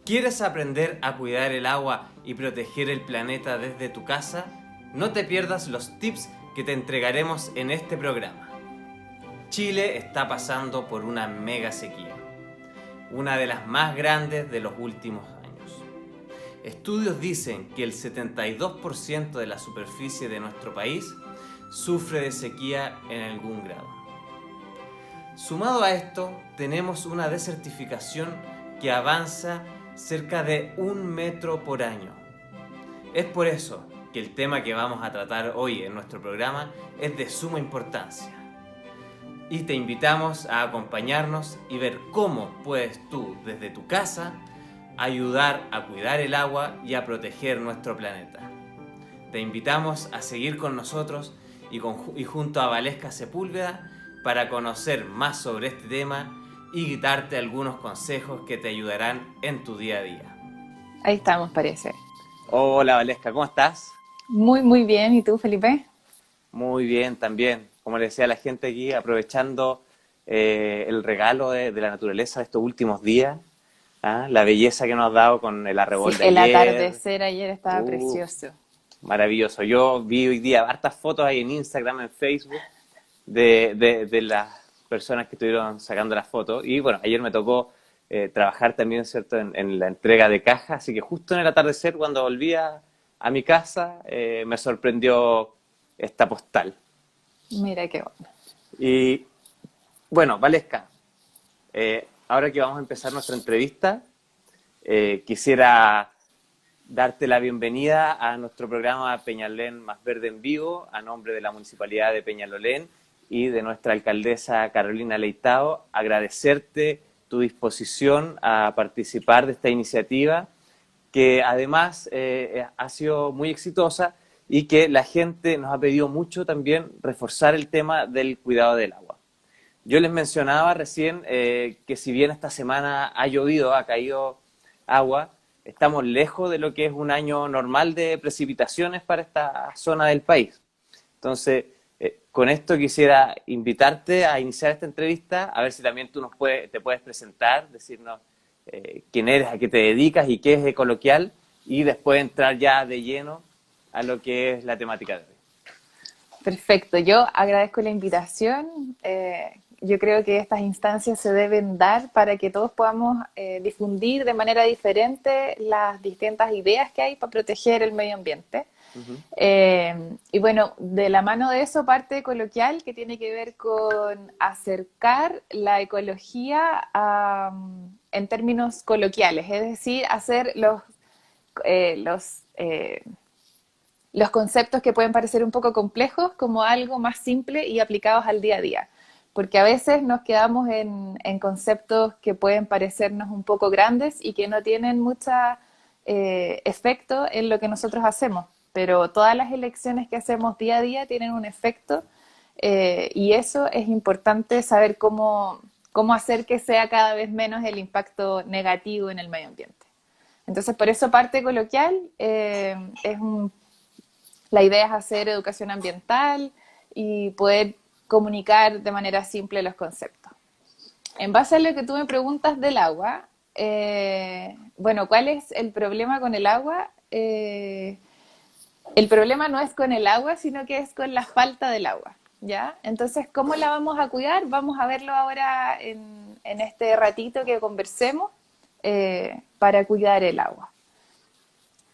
¿Quieres aprender a cuidar el agua y proteger el planeta desde tu casa? No te pierdas los tips que te entregaremos en este programa. Chile está pasando por una mega sequía, una de las más grandes de los últimos años. Estudios dicen que el 72% de la superficie de nuestro país sufre de sequía en algún grado. Sumado a esto, tenemos una desertificación que avanza cerca de 1 metro por año. Es por eso que el tema que vamos a tratar hoy en nuestro programa es de suma importancia. Y te invitamos a acompañarnos y ver cómo puedes tú, desde tu casa, ayudar a cuidar el agua y a proteger nuestro planeta. Te invitamos a seguir con nosotros y junto a Valesca Sepúlveda para conocer más sobre este tema y darte algunos consejos que te ayudarán en tu día a día. Ahí estamos, parece. Hola Valesca, ¿cómo estás? Muy bien. ¿Y tú, Felipe? Muy bien también. Como le decía a la gente aquí, aprovechando el regalo de la naturaleza de estos últimos días, la belleza que nos ha dado con el Sí, arrebol de el ayer. atardecer ayer estaba Uf, precioso. maravilloso. Yo vi hoy día hartas fotos ahí en Instagram, en Facebook, de las personas que estuvieron sacando las fotos. Y bueno, ayer me tocó trabajar también, ¿cierto?, en la entrega de cajas. Así que justo en el atardecer, cuando volví a mi casa, me sorprendió esta postal. Mira qué bueno. Y bueno, Valesca, ahora que vamos a empezar nuestra entrevista, quisiera darte la bienvenida a nuestro programa Peñalolén Más Verde en Vivo, a nombre de la Municipalidad de Peñalolén y de nuestra alcaldesa Carolina Leitao, agradecerte tu disposición a participar de esta iniciativa, que además ha sido muy exitosa y que la gente nos ha pedido mucho también reforzar el tema del cuidado del agua. Yo les mencionaba recién que si bien esta semana ha llovido, ha caído agua, estamos lejos de lo que es un año normal de precipitaciones para esta zona del país. Entonces, con esto quisiera invitarte a iniciar esta entrevista, a ver si también tú te puedes presentar, decirnos quién eres, a qué te dedicas y qué es Ecoloquial, y después entrar ya de lleno a lo que es la temática de hoy. Perfecto. Yo agradezco la invitación. Yo creo que estas instancias se deben dar para que todos podamos difundir de manera diferente las distintas ideas que hay para proteger el medio ambiente. Uh-huh. Y bueno, de la mano de eso parte Coloquial, que tiene que ver con acercar la ecología en términos coloquiales, es decir, hacer los conceptos que pueden parecer un poco complejos como algo más simple y aplicados al día a día. Porque a veces nos quedamos en conceptos que pueden parecernos un poco grandes y que no tienen mucho efecto en lo que nosotros hacemos. Pero todas las elecciones que hacemos día a día tienen un efecto y eso es importante saber cómo hacer que sea cada vez menos el impacto negativo en el medio ambiente. Entonces, por eso parte Coloquial la idea es hacer educación ambiental y poder comunicar de manera simple los conceptos. En base a lo que tú me preguntas del agua, bueno, ¿cuál es el problema con el agua? El problema no es con el agua, sino que es con la falta del agua, ¿ya? Entonces, ¿cómo la vamos a cuidar? Vamos a verlo ahora en este ratito que conversemos para cuidar el agua.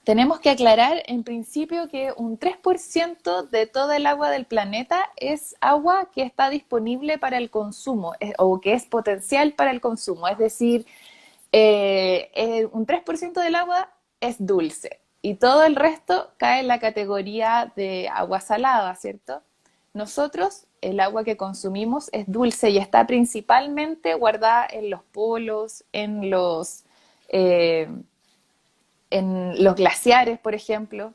Tenemos que aclarar en principio que un 3% de todo el agua del planeta es agua que está disponible para el consumo o que es potencial para el consumo. Es decir, un 3% del agua es dulce y todo el resto cae en la categoría de agua salada, ¿cierto? Nosotros, el agua que consumimos es dulce y está principalmente guardada en los polos, en los glaciares, por ejemplo.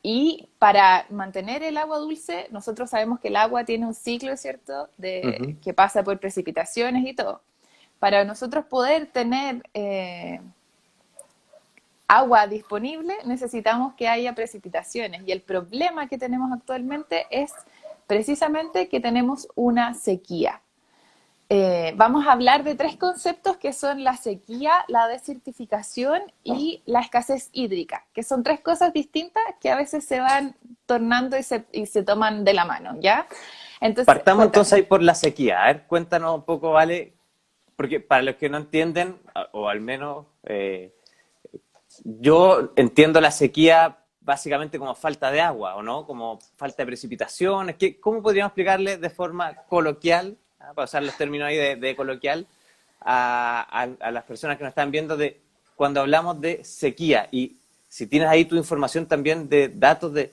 Y para mantener el agua dulce, nosotros sabemos que el agua tiene un ciclo, ¿cierto?, Uh-huh. que pasa por precipitaciones y todo. Para nosotros poder tener agua disponible, necesitamos que haya precipitaciones. Y el problema que tenemos actualmente es precisamente que tenemos una sequía. vamos a hablar de tres conceptos que son la sequía, la desertificación y la escasez hídrica, que son tres cosas distintas que a veces se van tornando y se toman de la mano, ¿ya? Entonces, Partamos entonces cuéntame. ahí por la sequía. A ver, cuéntanos un poco, Vale, porque para los que no entienden, o al menos yo entiendo la sequía básicamente como falta de agua, ¿o no? Como falta de precipitación. ¿Cómo podríamos explicarle de forma coloquial, para usar los términos ahí de coloquial, a las personas que nos están viendo de cuando hablamos de sequía? Y si tienes ahí tu información también de datos de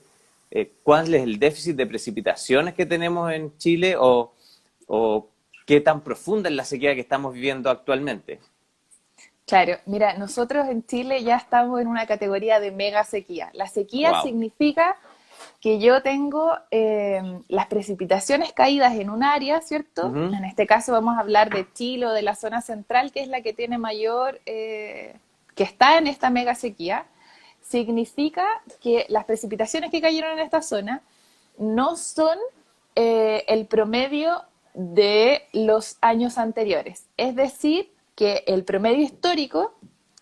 cuál es el déficit de precipitaciones que tenemos en Chile o qué tan profunda es la sequía que estamos viviendo actualmente. Claro, mira, nosotros en Chile ya estamos en una categoría de mega sequía. La sequía Wow. significa que yo tengo las precipitaciones caídas en un área, ¿cierto? Ujú. En este caso vamos a hablar de Chile o de la zona central, que es la que tiene mayor, que está en esta mega sequía. Significa que las precipitaciones que cayeron en esta zona no son el promedio de los años anteriores. Es decir, que el promedio histórico,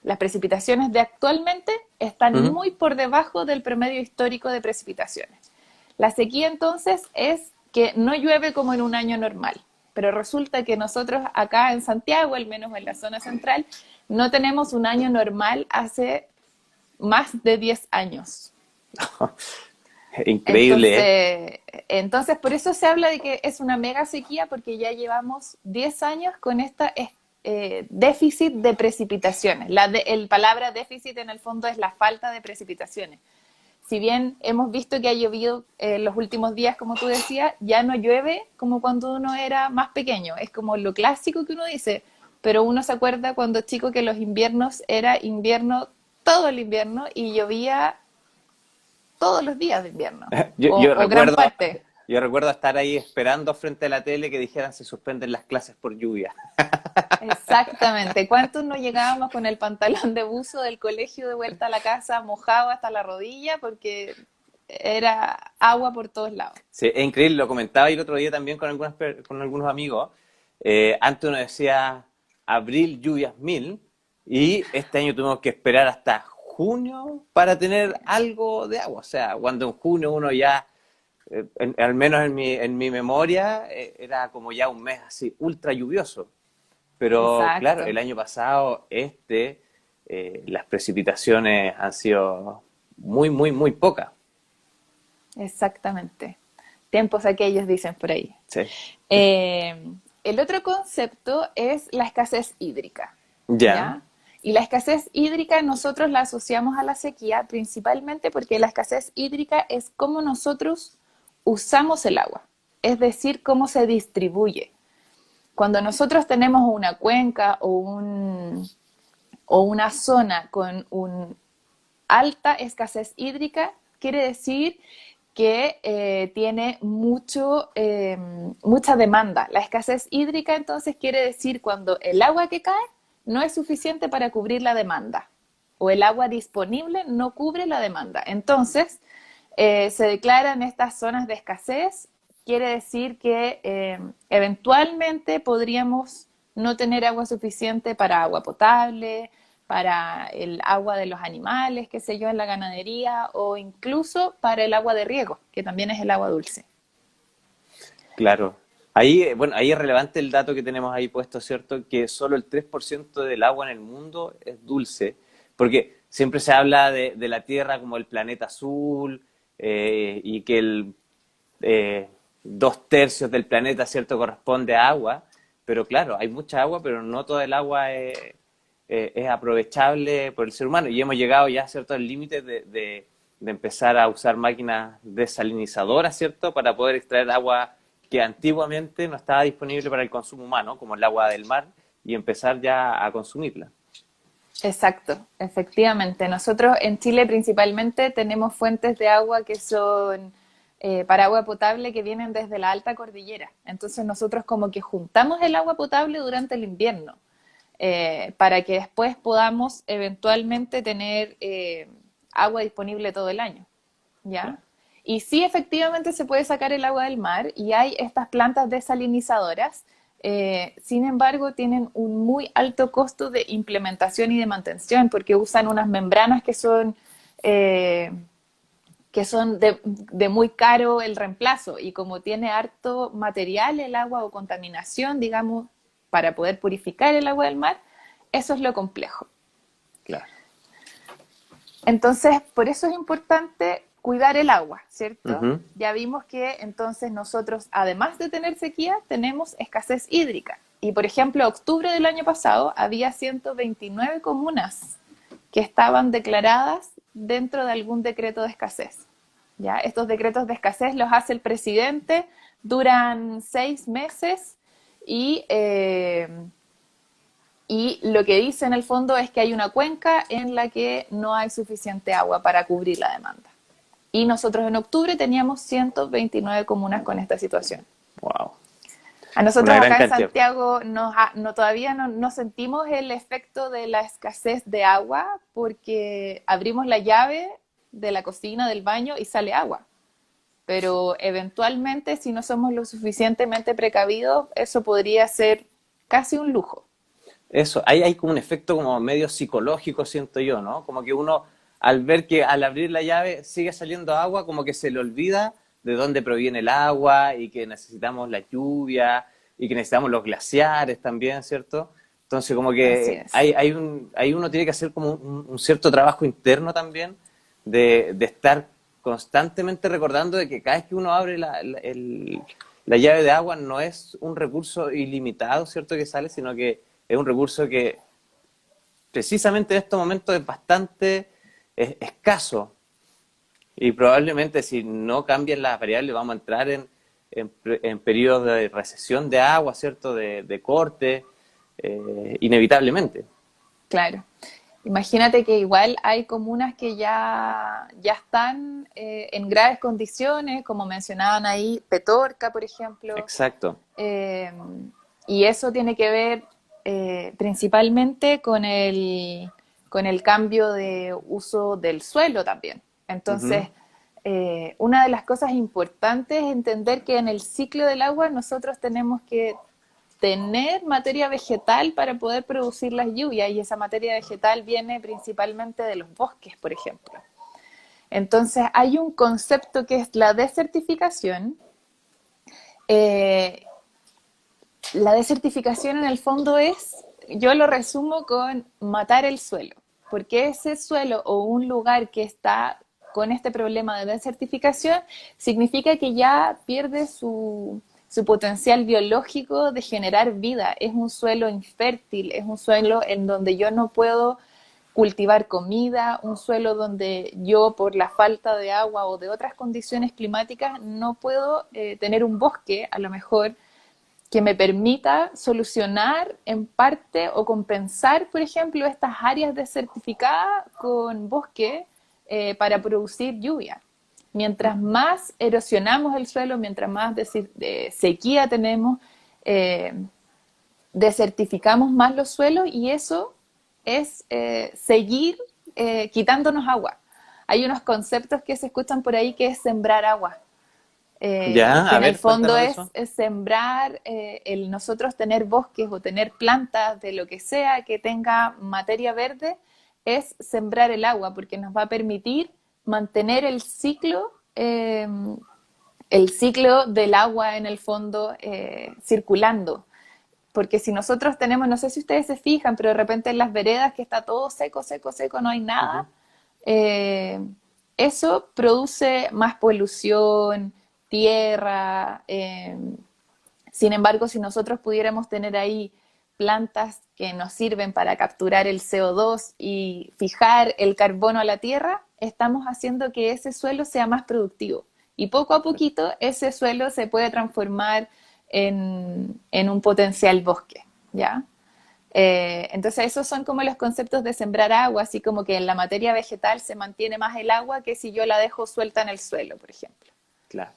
las precipitaciones de actualmente, están Ujú. muy por debajo del promedio histórico de precipitaciones. La sequía entonces es que no llueve como en un año normal, pero resulta que nosotros acá en Santiago, al menos en la zona central, no tenemos un año normal hace más de 10 años. Increíble, ¿eh? Entonces, por eso se habla de que es una mega sequía, porque ya llevamos 10 años con esta déficit de precipitaciones. El palabra déficit en el fondo es la falta de precipitaciones. Si bien hemos visto que ha llovido los últimos días, como tú decías, ya no llueve como cuando uno era más pequeño. Es como lo clásico que uno dice, pero uno se acuerda cuando chico que los inviernos era invierno todo el invierno y llovía todos los días de invierno, Yo, o, yo o gran recuerdo, parte. yo recuerdo estar ahí esperando frente a la tele que dijeran se suspenden las clases por lluvia. Exactamente. ¿Cuántos no llegábamos con el pantalón de buzo del colegio de vuelta a la casa mojado hasta la rodilla porque era agua por todos lados? Sí, es increíble, lo comentaba y el otro día también con algunos amigos. Antes uno decía abril lluvias mil y este año tuvimos que esperar hasta junio para tener algo de agua. O sea, cuando en junio uno ya, al menos en mi memoria, era como ya un mes así, ultra lluvioso. Pero claro, Exacto, el año pasado, las precipitaciones han sido muy, muy, muy pocas. exactamente. Tiempos aquellos dicen por ahí. Sí. Eh, el otro concepto es la escasez hídrica, Ya. ¿ya? Y la escasez hídrica nosotros la asociamos a la sequía principalmente porque la escasez hídrica es cómo nosotros usamos el agua, es decir, cómo se distribuye. Cuando nosotros tenemos una cuenca o una zona con una alta escasez hídrica, quiere decir que tiene mucha demanda. La escasez hídrica entonces quiere decir cuando el agua que cae no es suficiente para cubrir la demanda o el agua disponible no cubre la demanda. Entonces, se declaran estas zonas de escasez, quiere decir que eventualmente podríamos no tener agua suficiente para agua potable, para el agua de los animales, qué sé yo, en la ganadería, o incluso para el agua de riego, que también es el agua dulce. Claro. Ahí, bueno, ahí es relevante el dato que tenemos ahí puesto, ¿cierto? Que solo el 3% del agua en el mundo es dulce, porque siempre se habla de la Tierra como el planeta azul y que eh, 2/3 del planeta, ¿cierto?, corresponde a agua, pero claro, hay mucha agua, pero no toda el agua es aprovechable por el ser humano y hemos llegado ya, ¿cierto?, al límite de empezar a usar máquinas desalinizadoras, ¿cierto?, para poder extraer agua que antiguamente no estaba disponible para el consumo humano, como el agua del mar, y empezar ya a consumirla. Exacto, efectivamente. Nosotros en Chile principalmente tenemos fuentes de agua que son para agua potable que vienen desde la alta cordillera. Entonces nosotros como que juntamos el agua potable durante el invierno para que después podamos eventualmente tener agua disponible todo el año. ¿Ya? Claro. Y sí, efectivamente se puede sacar el agua del mar y hay estas plantas desalinizadoras Sin embargo, tienen un muy alto costo de implementación y de mantención porque usan unas membranas eh, que son de muy caro el reemplazo y como tiene harto material el agua o contaminación, digamos, para poder purificar el agua del mar, eso es lo complejo. Claro. Entonces, por eso es importante cuidar el agua, ¿cierto? Ujú. Ya vimos que entonces nosotros, además de tener sequía, tenemos escasez hídrica. Y por ejemplo, octubre del año pasado había 129 comunas que estaban declaradas dentro de algún decreto de escasez. ¿Ya? Estos decretos de escasez los hace el presidente, duran 6 meses y lo que dice en el fondo es que hay una cuenca en la que no hay suficiente agua para cubrir la demanda. Y nosotros en octubre teníamos 129 comunas con esta situación. Wow. A nosotros Una gran acá en cantidad. Santiago todavía no sentimos el efecto de la escasez de agua porque abrimos la llave de la cocina, del baño y sale agua. Pero eventualmente, si no somos lo suficientemente precavidos, eso podría ser casi un lujo. Eso, ahí hay como un efecto como medio psicológico, siento yo, ¿no? Como que uno, al ver que al abrir la llave sigue saliendo agua, como que se le olvida de dónde proviene el agua y que necesitamos la lluvia y que necesitamos los glaciares también, ¿cierto? Entonces como Así que es. ahí uno tiene que hacer como un cierto trabajo interno también de estar constantemente recordando de que cada vez que uno abre la llave de agua no es un recurso ilimitado, ¿cierto? Que sale, sino que es un recurso que precisamente en estos momentos es bastante escaso y probablemente si no cambian las variables vamos a entrar en periodos de recesión de agua, ¿cierto? De corte, inevitablemente. Claro. Imagínate que igual hay comunas que ya están en graves condiciones, como mencionaban ahí, Petorca, por ejemplo, Exacto. eh, y eso tiene que ver principalmente con el cambio de uso del suelo también. Ujú. Entonces, una de las cosas importantes es entender que en el ciclo del agua nosotros tenemos que tener materia vegetal para poder producir las lluvias y esa materia vegetal viene principalmente de los bosques, por ejemplo. Entonces hay un concepto que es la desertificación. Eh, la desertificación en el fondo es, yo lo resumo con matar el suelo, porque ese suelo o un lugar que está con este problema de desertificación significa que ya pierde su potencial biológico de generar vida. Es un suelo infértil, es un suelo en donde yo no puedo cultivar comida, un suelo donde yo por la falta de agua o de otras condiciones climáticas no puedo tener un bosque a lo mejor que me permita solucionar en parte o compensar, por ejemplo, estas áreas desertificadas con bosque para producir lluvia. Mientras más erosionamos el suelo, mientras más sequía tenemos, eh, desertificamos más los suelos y eso es seguir quitándonos agua. Hay unos conceptos que se escuchan por ahí que es sembrar agua. Ya, Que a en el ver, fondo cuéntanos de eso. es sembrar, el nosotros tener bosques o tener plantas de lo que sea que tenga materia verde, es sembrar el agua, porque nos va a permitir mantener el ciclo del agua en el fondo circulando. Porque si nosotros tenemos, no sé si ustedes se fijan, pero de repente en las veredas que está todo seco, seco, seco, no hay nada, Ujú. eh, eso produce más polución, tierra. Sin embargo, si nosotros pudiéramos tener ahí plantas que nos sirven para capturar el CO2 y fijar el carbono a la tierra, estamos haciendo que ese suelo sea más productivo. Y poco a poquito ese suelo se puede transformar en un potencial bosque, ¿ya? Entonces esos son como los conceptos de sembrar agua, así como que en la materia vegetal se mantiene más el agua que si yo la dejo suelta en el suelo, por ejemplo. Claro.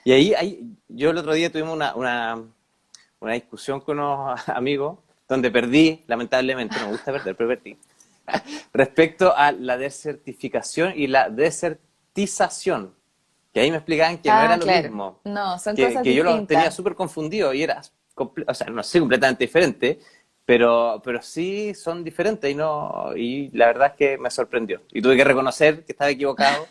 Y ahí yo el otro día tuvimos una discusión con unos amigos donde perdí, lamentablemente, no me gusta perder, pero perdí, respecto a la desertificación y la desertización, que ahí me explicaban que no era Ah, lo claro. mismo, No, son cosas que yo lo tenía distintas. súper confundido y era o sea, no sé, completamente diferente, pero sí son diferentes y la verdad es que me sorprendió. Y tuve que reconocer que estaba equivocado.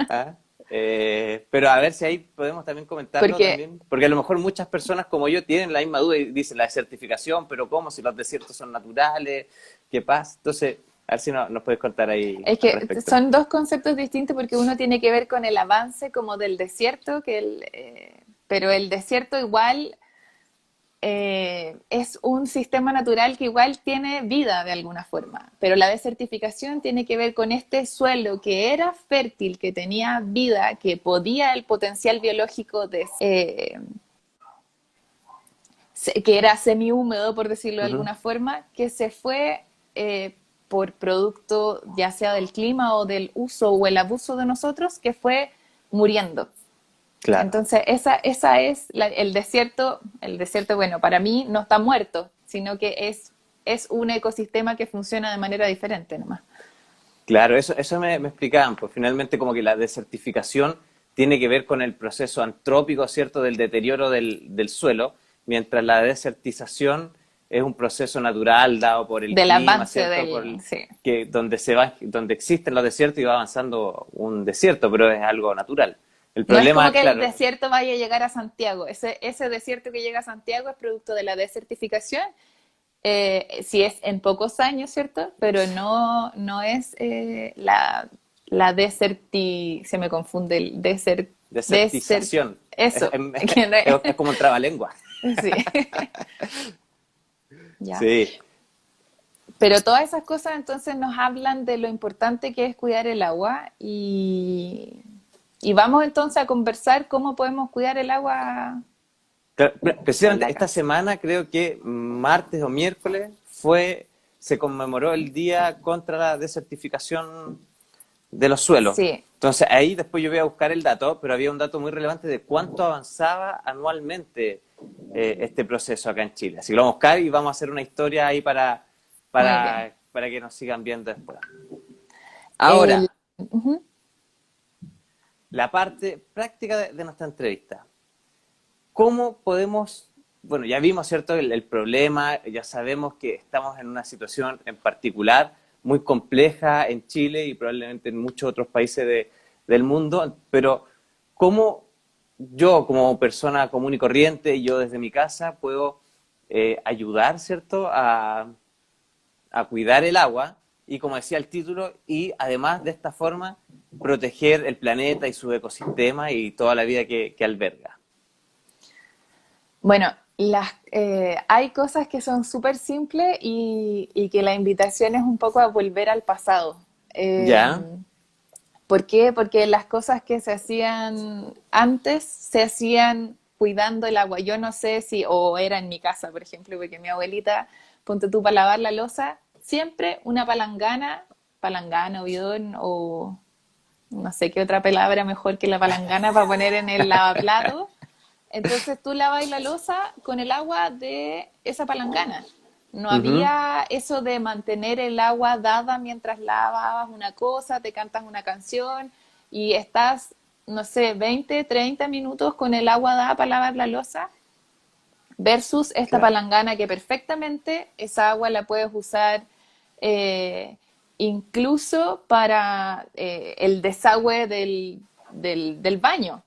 ¿Ah? Pero a ver si ahí podemos también comentarlo Porque también, porque a lo mejor muchas personas como yo tienen la misma duda y dicen la desertificación, pero ¿cómo? Si los desiertos son naturales, ¿qué pasa? Entonces, a ver si nos puedes contar ahí es al que respecto. son dos conceptos distintos porque uno tiene que ver con el avance como del desierto, pero el desierto igual es un sistema natural que igual tiene vida de alguna forma, pero la desertificación tiene que ver con este suelo que era fértil, que tenía vida, que podía el potencial biológico que era semihúmedo, por decirlo de Ujú. alguna forma, que se fue por producto ya sea del clima o del uso o el abuso de nosotros, que fue muriendo. Claro. Entonces, esa es el desierto, bueno, para mí no está muerto, sino que es un ecosistema que funciona de manera diferente nomás. Claro, eso me explicaban, pues finalmente como que la desertificación tiene que ver con el proceso antrópico, ¿cierto?, del deterioro del suelo, mientras la desertización es un proceso natural dado por el Del clima, avance ¿cierto?, sí. donde existen los desiertos y va avanzando un desierto, pero es algo natural. El No es como problema, que el claro, desierto vaya a llegar a Santiago. Ese desierto que llega a Santiago es producto de la desertificación, si es en pocos años, ¿cierto? Pero no es se me confunde el desertización es, eso, que no es como un trabalengua. sí, ya. Sí, Pero todas esas cosas entonces nos hablan de lo importante que es cuidar el agua y vamos entonces a conversar cómo podemos cuidar el agua claro, en precisamente la esta casa. semana, creo que martes o miércoles, se conmemoró el día contra la desertificación de los suelos. Sí, Entonces ahí después yo voy a buscar el dato, pero había un dato muy relevante de cuánto avanzaba anualmente este proceso acá en Chile. Así que lo vamos a buscar y vamos a hacer una historia ahí muy bien. para que nos sigan viendo después. El, Ahora, ujú. la parte práctica de nuestra entrevista. ¿Cómo podemos, bueno, ya vimos, ¿cierto?, el problema, ya sabemos que estamos en una situación en particular muy compleja en Chile y probablemente en muchos otros países del mundo, pero ¿cómo yo como persona común y corriente, yo desde mi casa, puedo ayudar, ¿cierto?, a cuidar el agua y, como decía el título, y además de esta forma proteger el planeta y su ecosistema y toda la vida que alberga? Bueno, hay cosas que son súper simples y que la invitación es un poco a volver al pasado. Eh, ¿Ya? ¿Por qué? Porque las cosas que se hacían antes se hacían cuidando el agua. Yo no sé si, o era en mi casa, por ejemplo, porque mi abuelita, ponte tú para lavar la loza, siempre una palangana o bidón o no sé qué otra palabra mejor que la palangana para poner en el lavaplato. Entonces tú lavas la loza con el agua de esa palangana. No Ujú. había eso de mantener el agua dada mientras lavabas una cosa, te cantas una canción y estás, no sé, 20, 30 minutos con el agua dada para lavar la loza versus esta Claro, palangana que perfectamente esa agua la puedes usar eh, incluso para el desagüe del baño.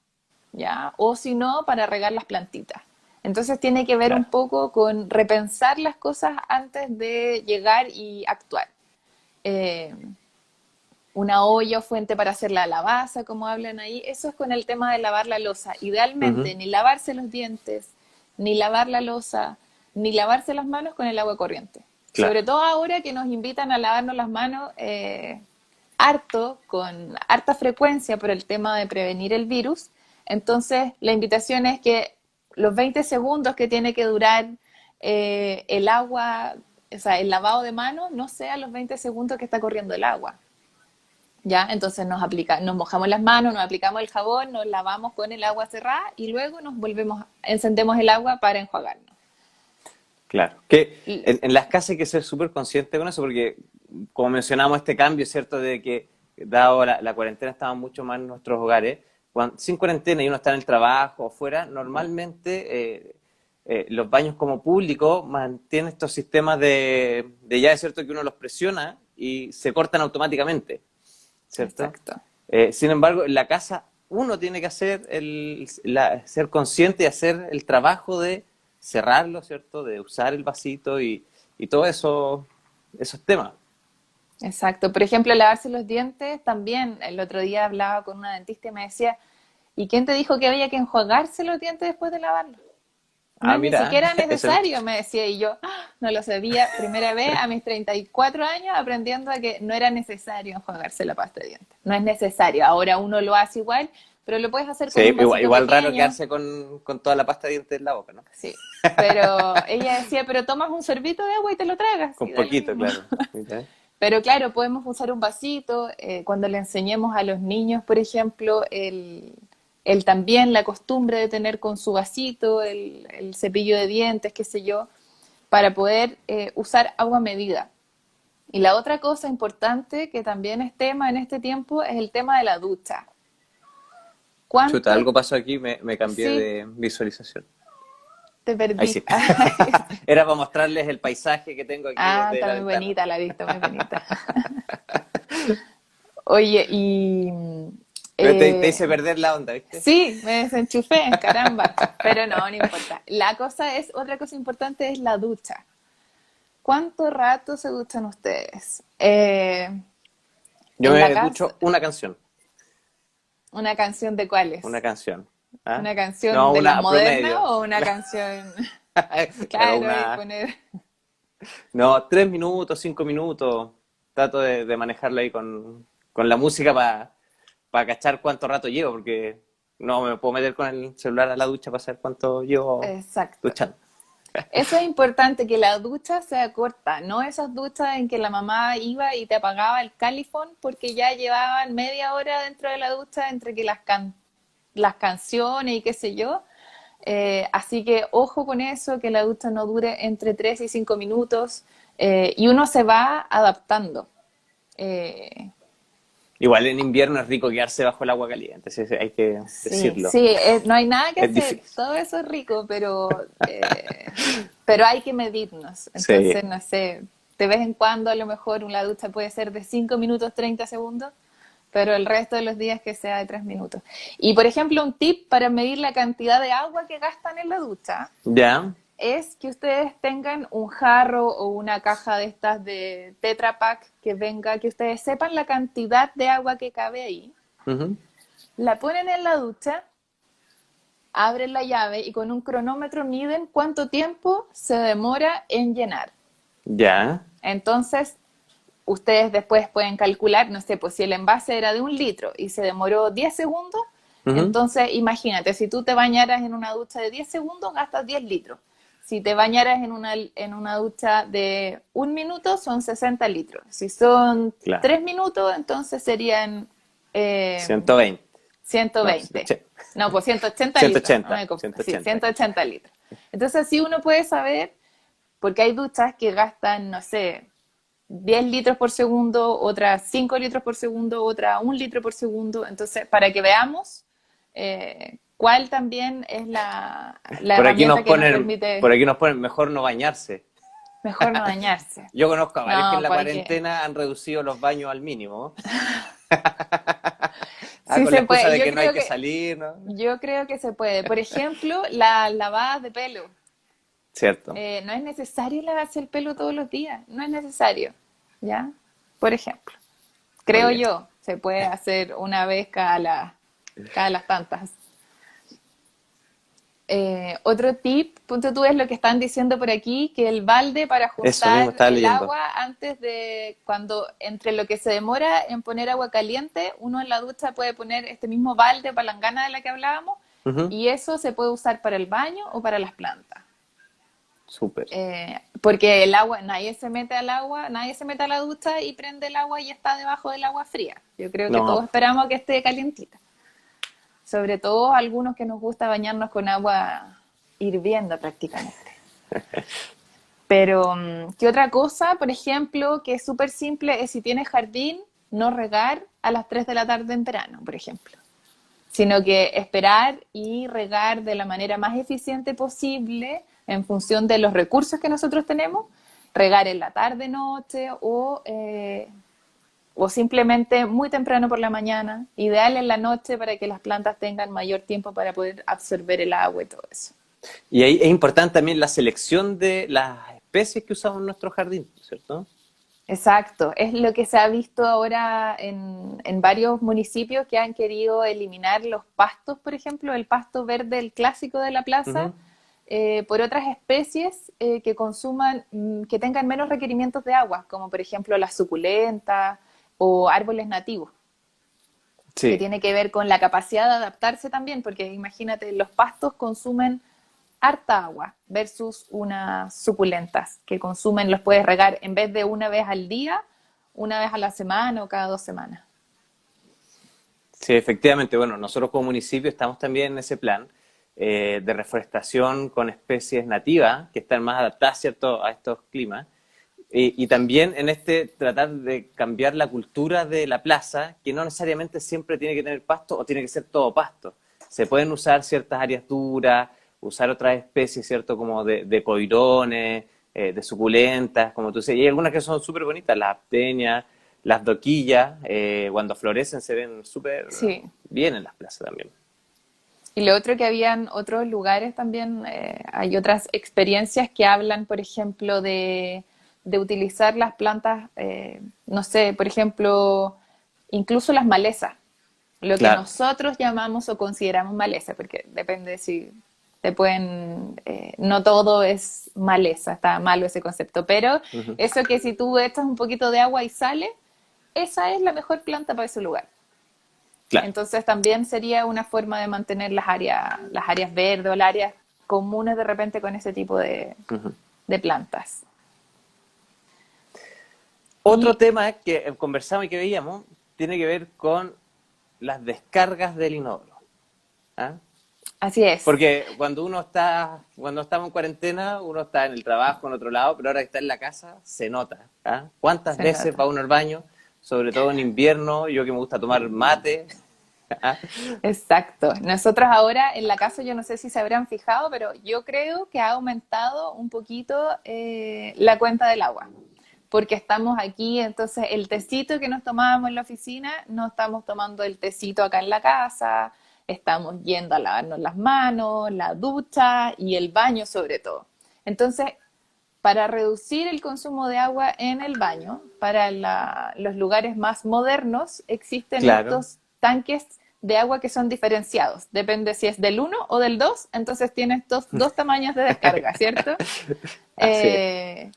¿Ya? O si no, para regar las plantitas. Entonces tiene que ver un claro, poco con repensar las cosas antes de llegar y actuar. Eh, una olla o fuente para hacer la lavaza, como hablan ahí, eso es con el tema de lavar la loza. Idealmente, ujú, ni lavarse los dientes, ni lavar la loza, ni lavarse las manos con el agua corriente. claro, Sobre todo ahora que nos invitan a lavarnos las manos harto, con harta frecuencia por el tema de prevenir el virus. Entonces, la invitación es que los 20 segundos que tiene que durar el agua, o sea, el lavado de manos, no sea los 20 segundos que está corriendo el agua. ¿Ya? Entonces nos mojamos las manos, nos aplicamos el jabón, nos lavamos con el agua cerrada y luego encendemos el agua para enjuagarnos. claro. Que Y, en las casas hay que ser súper consciente con eso, porque como mencionamos este cambio, ¿cierto? De que dado la cuarentena estaban mucho más en nuestros hogares, sin cuarentena y uno está en el trabajo o fuera, normalmente los baños como público mantienen estos sistemas de ya es cierto que uno los presiona y se cortan automáticamente, ¿cierto? Exacto. Sin embargo, en la casa uno tiene que hacer ser consciente y hacer el trabajo de cerrarlo, ¿cierto? De usar el vasito y todo eso, esos temas. Exacto. Por ejemplo, lavarse los dientes también. El otro día hablaba con una dentista y me decía, ¿y quién te dijo que había que enjuagarse los dientes después de lavarlos? No Ah, es ni mira, siquiera necesario, me decía, y yo no lo sabía. Primera vez a mis 34 años aprendiendo a que no era necesario enjuagarse la pasta de dientes. No es necesario. Ahora uno lo hace igual, pero lo puedes hacer sí, con un vasito igual raro pequeño. quedarse con toda la pasta de dientes en la boca, ¿no? Sí, pero ella decía, pero tomas un sorbito de agua y te lo tragas. Con Y da lo poquito, mismo. claro. ¿Viste? Pero claro, podemos usar un vasito. Cuando le enseñemos a los niños, por ejemplo, el también la costumbre de tener con su vasito, el cepillo de dientes, qué sé yo, para poder usar agua medida. Y la otra cosa importante que también es tema en este tiempo es el tema de la ducha. Chuta, ¿Cuánto? algo pasó aquí, me cambié Sí, de visualización. te Ahí perdí. sí. Era para mostrarles el paisaje que tengo aquí Ah, desde está la muy ventana. bonita la vista, muy bonita. Oye, y Pero te eh, hice perder la onda, ¿viste? sí, me desenchufé, caramba. Pero no, no importa. La cosa es, otra cosa importante es la ducha. ¿Cuánto rato se duchan ustedes? Yo En la me casa, ducho una canción, ¿una canción de cuáles? una canción. ¿Ah? ¿Una canción No, de las una modernas promedio. o una canción, Claro, claro, y poner... no, 3 minutos, 5 minutos. Trato de manejarlo ahí con la música para cachar cuánto rato llevo, porque no me puedo meter con el celular a la ducha para saber cuánto llevo Exacto. duchando. Eso es importante, que la ducha sea corta, no esas duchas en que la mamá iba y te apagaba el califón porque ya llevaban media hora dentro de la ducha entre que las canciones y qué sé yo. Así que ojo con eso, que la ducha no dure entre 3 y 5 minutos y uno se va adaptando. Eh, Igual en invierno es rico quedarse bajo el agua caliente, sí, sí, hay que sí, decirlo. sí, no hay nada que Es hacer, difícil. todo eso es rico, pero hay que medirnos. Sí. Entonces, no sé, de vez en cuando a lo mejor una ducha puede ser de 5 minutos 30 segundos, pero el resto de los días que sea de 3 minutos. Y por ejemplo, un tip para medir la cantidad de agua que gastan en la ducha ¿Ya? es que ustedes tengan un jarro o una caja de estas de Tetra Pak que venga, que ustedes sepan la cantidad de agua que cabe ahí, Ujú. la ponen en la ducha, abren la llave y con un cronómetro miden cuánto tiempo se demora en llenar. ¿Ya? Entonces, ustedes después pueden calcular, no sé, pues si el envase era de 1 litro y se demoró 10 segundos, Ujú. entonces imagínate, si tú te bañaras en una ducha de 10 segundos, gastas 10 litros. Si te bañaras en una ducha de 1 minuto, son 60 litros. Si son Claro. 3 minutos, entonces serían eh, 120. No, 120. 180. No, pues 180 litros. No 180. me confundo. Sí, 180. 180 litros. Entonces así uno puede saber, porque hay duchas que gastan, no sé, 10 litros por segundo, otras 5 litros por segundo, otra 1 litro por segundo. Entonces, para que veamos cuál también es la herramienta que nos Por permite aquí nos ponen mejor no bañarse. mejor no dañarse. Yo conozco a varios que en No, la porque cuarentena han reducido los baños al mínimo. sí Con la se excusa puede. de que no hay que salir, ¿no? Yo creo que se puede. Por ejemplo, las lavadas de pelo. Cierto. No es necesario lavarse el pelo todos los días, no es necesario, ¿ya? Por ejemplo, Muy creo bien. yo, se puede hacer una vez cada las tantas. Otro tip, punto tú, es lo que están diciendo por aquí, que el balde para Eso mismo juntar estaba el leyendo. agua antes de, cuando, entre lo que se demora en poner agua caliente, uno en la ducha puede poner este mismo balde o palangana de la que hablábamos, Ujú. y eso se puede usar para el baño o para las plantas. Súper. Porque el agua, nadie se mete al agua, nadie se mete a la ducha y prende el agua y está debajo del agua fría. Yo creo que todos No, esperamos que esté calientita. Sobre todo algunos que nos gusta bañarnos con agua hirviendo prácticamente. Pero, ¿qué otra cosa? Por ejemplo, que es súper simple, es si tienes jardín, no regar a las 3 de la tarde en verano, por ejemplo. sino que esperar y regar de la manera más eficiente posible en función de los recursos que nosotros tenemos, regar en la tarde, noche o simplemente muy temprano por la mañana, ideal en la noche para que las plantas tengan mayor tiempo para poder absorber el agua y todo eso. Y ahí es importante también la selección de las especies que usamos en nuestro jardín, ¿cierto? Exacto, es lo que se ha visto ahora en varios municipios que han querido eliminar los pastos, por ejemplo, el pasto verde, el clásico de la plaza, Ujú. por otras especies que consuman, que tengan menos requerimientos de agua, como por ejemplo las suculentas o árboles nativos, que Sí, tiene que ver con la capacidad de adaptarse también, porque imagínate, los pastos consumen harta agua versus unas suculentas que consumen, los puedes regar en vez de una vez al día, una vez a la semana o cada 2 semanas. sí, efectivamente. Bueno, nosotros como municipio estamos también en ese plan de reforestación con especies nativas que están más adaptadas, ¿cierto?, a estos climas. Y también en este tratar de cambiar la cultura de la plaza, que no necesariamente siempre tiene que tener pasto o tiene que ser todo pasto. Se pueden usar ciertas áreas duras, usar otras especies, ¿cierto? Como de coirones, de suculentas, como tú dices. Y hay algunas que son súper bonitas, las aptenias, las doquillas, cuando florecen se ven súper Sí. bien en las plazas también. Y lo otro que habían otros lugares también, hay otras experiencias que hablan, por ejemplo, de utilizar las plantas, no sé, por ejemplo, incluso las malezas, lo que Claro. nosotros llamamos o consideramos maleza, porque depende si te pueden, no todo es maleza, está malo ese concepto, pero Ujú. eso que si tú echas un poquito de agua y sale, esa es la mejor planta para ese lugar. Claro. Entonces también sería una forma de mantener las áreas verdes o las áreas comunes de repente con ese tipo Ujú. de plantas. Otro Y tema que conversamos y que veíamos tiene que ver con las descargas del inodoro. ¿Ah? así es, Porque cuando estamos en cuarentena, uno está en el trabajo, en otro lado, pero ahora que está en la casa, se nota. ¿Ah? ¿Cuántas se veces va nota. uno al baño? Sobre todo en invierno, yo que me gusta tomar mate. ¿Ah? Exacto. Nosotros ahora en la casa, yo no sé si se habrán fijado, pero yo creo que ha aumentado un poquito la cuenta del agua. Porque estamos aquí, entonces el tecito que nos tomábamos en la oficina, no estamos tomando el tecito acá en la casa, estamos yendo a lavarnos las manos, la ducha y el baño sobre todo. Entonces, para reducir el consumo de agua en el baño, para los lugares más modernos, existen Claro, estos tanques de agua que son diferenciados. Depende si es del uno o del 2, entonces tienes dos tamaños de descarga, ¿cierto? así es. Eh,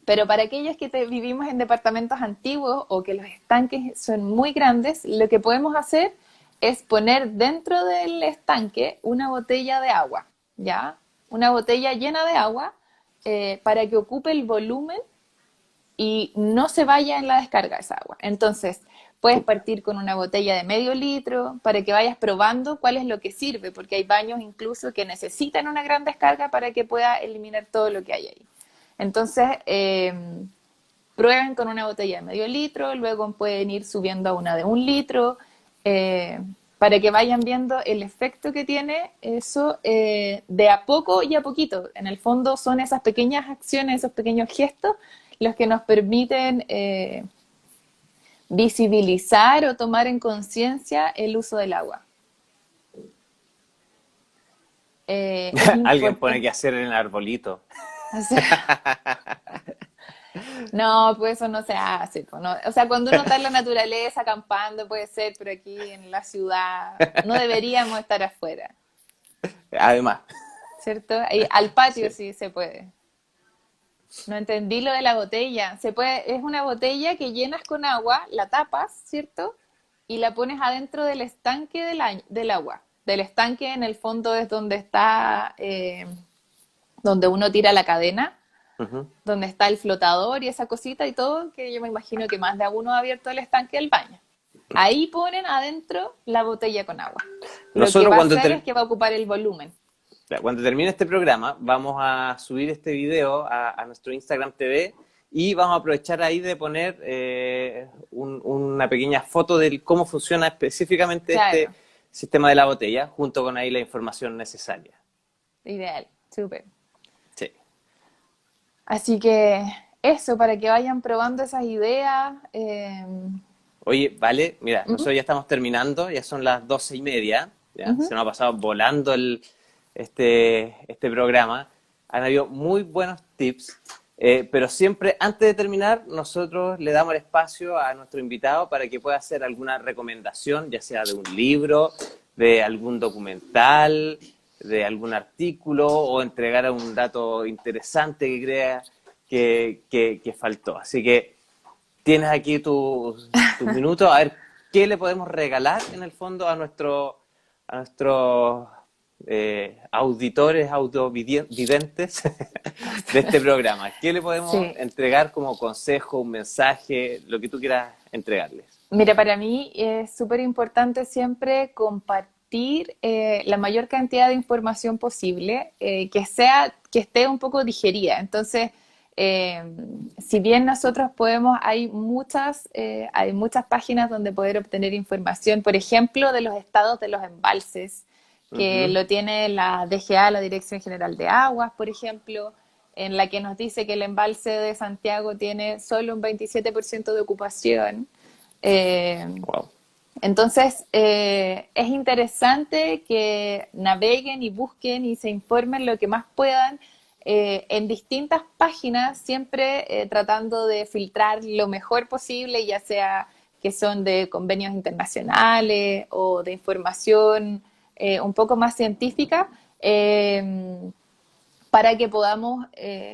pero para aquellos que vivimos en departamentos antiguos o que los estanques son muy grandes, lo que podemos hacer es poner dentro del estanque una botella de agua, ¿ya? Una botella llena de agua para que ocupe el volumen y no se vaya en la descarga esa agua. Entonces, puedes partir con una botella de medio litro para que vayas probando cuál es lo que sirve, porque hay baños incluso que necesitan una gran descarga para que pueda eliminar todo lo que hay ahí. Entonces, prueben con una botella de medio litro, luego pueden ir subiendo a una de 1 litro, para que vayan viendo el efecto que tiene eso de a poco y a poquito. En el fondo son esas pequeñas acciones, esos pequeños gestos, los que nos permiten visibilizar o tomar en conciencia el uso del agua. Es Alguien pone importante. que hacer en el arbolito. O sea, no, pues eso no se hace. Pues, no. O sea, cuando uno está en la naturaleza, acampando, puede ser, pero aquí en la ciudad no deberíamos estar afuera, Además, ¿cierto? Ahí, al patio sí. sí se puede. No entendí lo de la botella. Se puede, es una botella que llenas con agua, la tapas, ¿cierto? Y la pones adentro del estanque del agua. Del estanque en el fondo es donde está, donde uno tira la cadena, Ujú. donde está el flotador y esa cosita y todo, que yo me imagino que más de uno ha abierto el estanque del baño. Ahí ponen adentro la botella con agua. Lo que Nosotros va a hacer es que va a ocupar el volumen. cuando termine este programa, vamos a subir este video a nuestro Instagram TV y vamos a aprovechar ahí de poner una pequeña foto de cómo funciona específicamente Claro. sistema de la botella, junto con ahí la información necesaria. Ideal, súper. Sí. Así que eso, para que vayan probando esas ideas. Oye, vale, mira, Ujú. nosotros ya estamos terminando, ya son las 12:30, ¿ya? Se nos ha pasado volando este programa. Han habido muy buenos tips, pero siempre antes de terminar, nosotros le damos el espacio a nuestro invitado para que pueda hacer alguna recomendación, ya sea de un libro, de algún documental, de algún artículo o entregar un dato interesante que crea que faltó. Así que tienes aquí tus minutos. A ver, ¿qué le podemos regalar en el fondo a nuestros auditores, audiovidentes de este programa? ¿Qué le podemos Sí. entregar como consejo, un mensaje, lo que tú quieras entregarles? Mira, para mí es súper importante siempre compartir la mayor cantidad de información posible, que esté un poco digerida. Entonces, eh, si bien nosotros hay muchas páginas donde poder obtener información, por ejemplo, de los estados de los embalses, que Ujú. lo tiene la DGA, la Dirección General de Aguas, por ejemplo, en la que nos dice que el embalse de Santiago tiene solo un 27% de ocupación. Eh, Wow. entonces, es interesante que naveguen y busquen y se informen lo que más puedan en distintas páginas, siempre tratando de filtrar lo mejor posible, ya sea que son de convenios internacionales o de información un poco más científica, para que podamos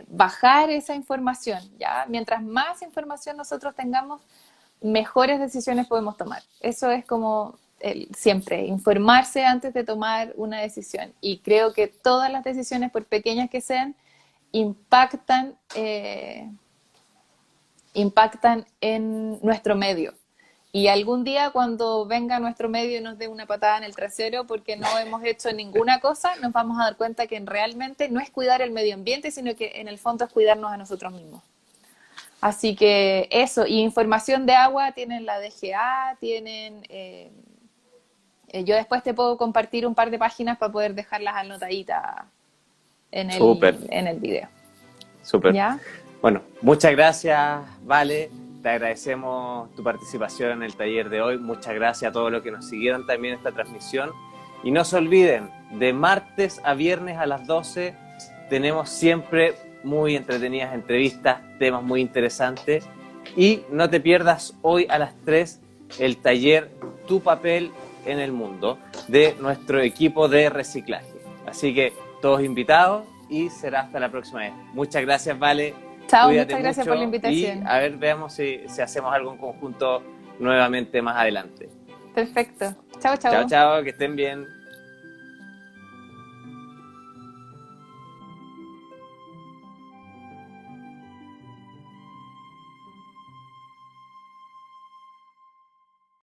bajar esa información, ¿ya? Mientras más información nosotros tengamos, mejores decisiones podemos tomar. Eso es como siempre, informarse antes de tomar una decisión. Y creo que todas las decisiones, por pequeñas que sean, impactan, impactan en nuestro medio. Y algún día cuando venga nuestro medio y nos dé una patada en el trasero porque no hemos hecho ninguna cosa, nos vamos a dar cuenta que realmente no es cuidar el medio ambiente, sino que en el fondo es cuidarnos a nosotros mismos. Así que eso, y información de agua tienen la DGA, yo después te puedo compartir un par de páginas para poder dejarlas anotaditas Súper, en el video. súper. ¿Ya? Bueno, muchas gracias, Vale. Te agradecemos tu participación en el taller de hoy. Muchas gracias a todos los que nos siguieron también esta transmisión. Y no se olviden, de martes a viernes a las 12 tenemos siempre muy entretenidas entrevistas, temas muy interesantes. Y no te pierdas hoy a las 3 el taller Tu papel en el mundo de nuestro equipo de reciclaje. Así que todos invitados y será hasta la próxima vez. Muchas gracias, Vale. Chao, Cuídate muchas gracias mucho por la y invitación. a ver, veamos si hacemos algo en conjunto nuevamente más adelante. Perfecto. Chao, Chao, chao. chao, que estén bien.